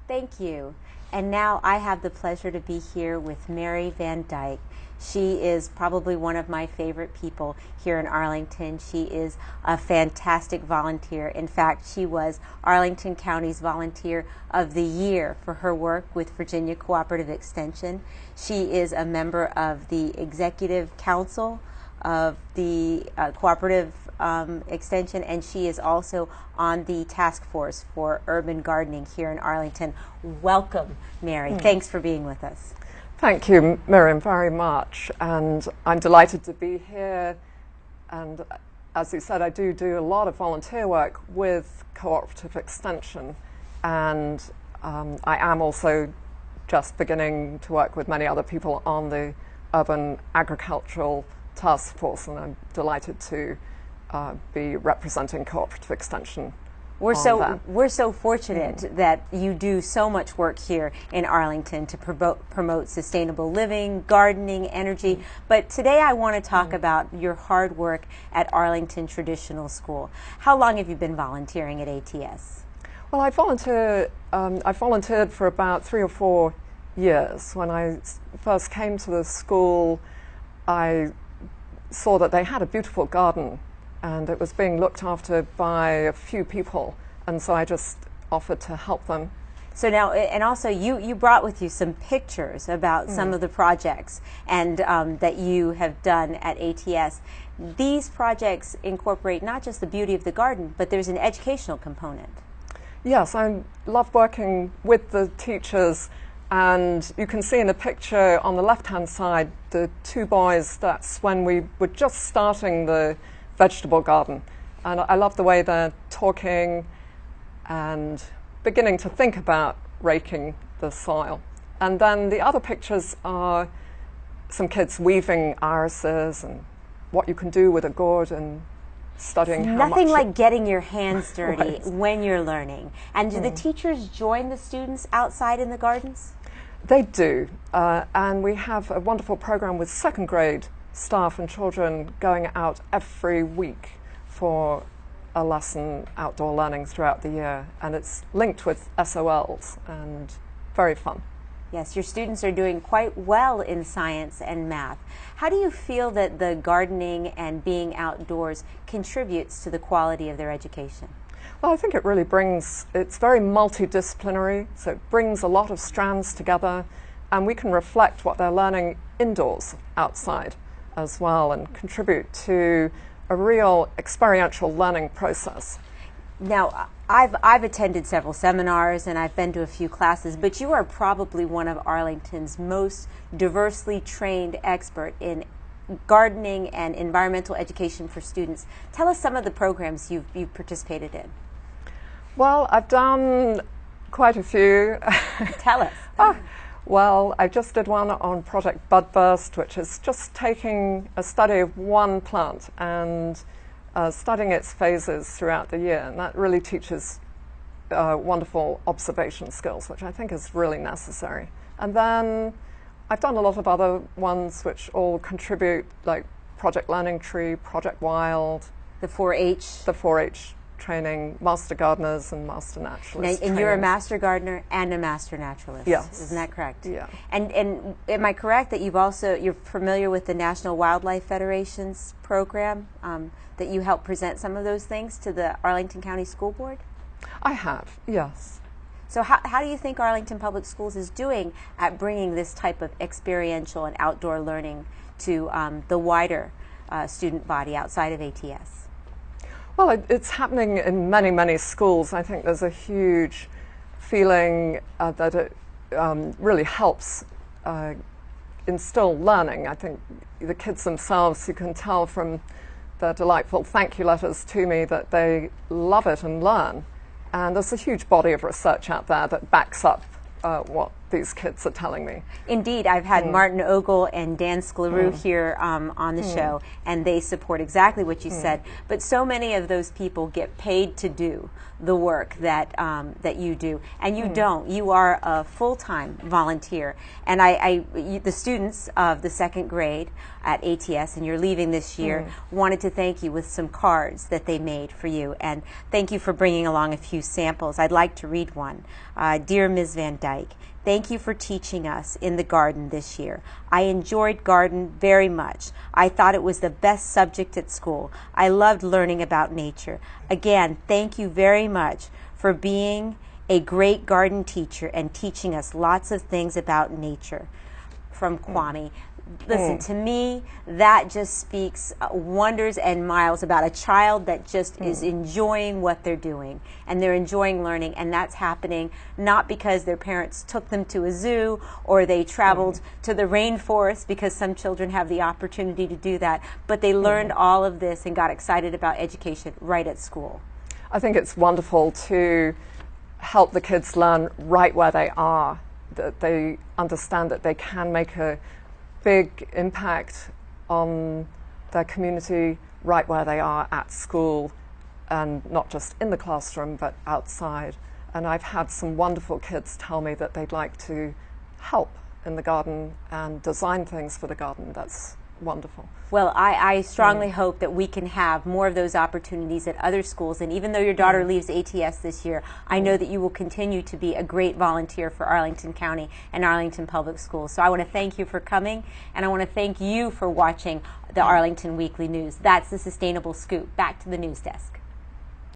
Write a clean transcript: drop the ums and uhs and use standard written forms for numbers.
Thank you. And now I have the pleasure to be here with Mary Van Dyke. She is probably one of my favorite people here in Arlington. She is a fantastic volunteer. In fact, she was Arlington County's Volunteer of the Year for her work with Virginia Cooperative Extension. She is a member of the Executive Council of the Cooperative Extension, and she is also on the task force for urban gardening here in Arlington. Welcome, Mary. Thanks for being with us. Thank you, Miriam, very much. And I'm delighted to be here. And as you said, I do a lot of volunteer work with Cooperative Extension. And I am also just beginning to work with many other people on the Urban Agricultural Task Force. And I'm delighted to be representing Cooperative Extension. We're so fortunate that you do so much work here in Arlington to promote sustainable living, gardening, energy. But today I want to talk about your hard work at Arlington Traditional School. How long have you been volunteering at ATS? Well, I volunteered for about 3 or 4 years. When I first came to the school, I saw that they had a beautiful garden, and it was being looked after by a few people, and so I just offered to help them. So now, and also you brought with you some pictures about some of the projects and that you have done at ATS. These projects incorporate not just the beauty of the garden, but there's an educational component. Yes, I love working with the teachers, and you can see in the picture on the left-hand side the 2 boys. That's when we were just starting the vegetable garden, and I love the way they're talking and beginning to think about raking the soil. And then the other pictures are some kids weaving irises and what you can do with a gourd, and studying how much. Nothing like getting your hands dirty Right. when you're learning. And do the teachers join the students outside in the gardens? They do, and we have a wonderful program with 2nd grade staff and children going out every week for a lesson, outdoor learning, throughout the year, and it's linked with SOLs and very fun. Yes, your students are doing quite well in science and math. How do you feel that the gardening and being outdoors contributes to the quality of their education? Well, I think it really it's very multidisciplinary, so it brings a lot of strands together, and we can reflect what they're learning indoors, outside as well, and contribute to a real experiential learning process. Now, I've attended several seminars and I've been to a few classes, but you are probably one of Arlington's most diversely trained expert in gardening and environmental education for students. Tell us some of the programs you've participated in. Well, I've done quite a few. Tell us. Well, I just did one on Project Budburst, which is just taking a study of one plant and studying its phases throughout the year. And that really teaches wonderful observation skills, which I think is really necessary. And then I've done a lot of other ones which all contribute, like Project Learning Tree, Project Wild. The 4-H. The 4-H training, Master Gardeners and Master Naturalists. And you're a Master Gardener and a Master Naturalist. Yes. Isn't that correct? Yeah. And am I correct that you're familiar with the National Wildlife Federation's program, that you help present some of those things to the Arlington County School Board? I have, yes. So how do you think Arlington Public Schools is doing at bringing this type of experiential and outdoor learning to the wider student body outside of ATS? Well, it's happening in many, many schools. I think there's a huge feeling that it really helps instill learning. I think the kids themselves, you can tell from their delightful thank you letters to me that they love it and learn. And there's a huge body of research out there that backs up what these kids are telling me. Indeed, I've had Martin Ogle and Dan Scleroux here on the show, and they support exactly what you said. But so many of those people get paid to do the work that that you do, and you don't. You are a full-time volunteer, and the students of the second grade at ATS, and you're leaving this year, wanted to thank you with some cards that they made for you, and thank you for bringing along a few samples. I'd like to read one. Dear Ms. Van Dyke, thank you for teaching us in the garden this year. I enjoyed garden very much. I thought it was the best subject at school. I loved learning about nature. Again, thank you very much for being a great garden teacher and teaching us lots of things about nature. From Kwame. Listen, to me, that just speaks wonders and miles about a child that just is enjoying what they're doing, and they're enjoying learning, and that's happening not because their parents took them to a zoo or they traveled to the rainforest, because some children have the opportunity to do that, but they learned all of this and got excited about education right at school. I think it's wonderful to help the kids learn right where they are, that they understand that they can make a big impact on their community right where they are at school, and not just in the classroom but outside. And I've had some wonderful kids tell me that they'd like to help in the garden and design things for the garden. That's wonderful. Well, I strongly hope that we can have more of those opportunities at other schools, and even though your daughter leaves ATS this year, I know that you will continue to be a great volunteer for Arlington County and Arlington Public Schools. So I want to thank you for coming, and I want to thank you for watching the Arlington Weekly News. That's the Sustainable Scoop. Back to the news desk.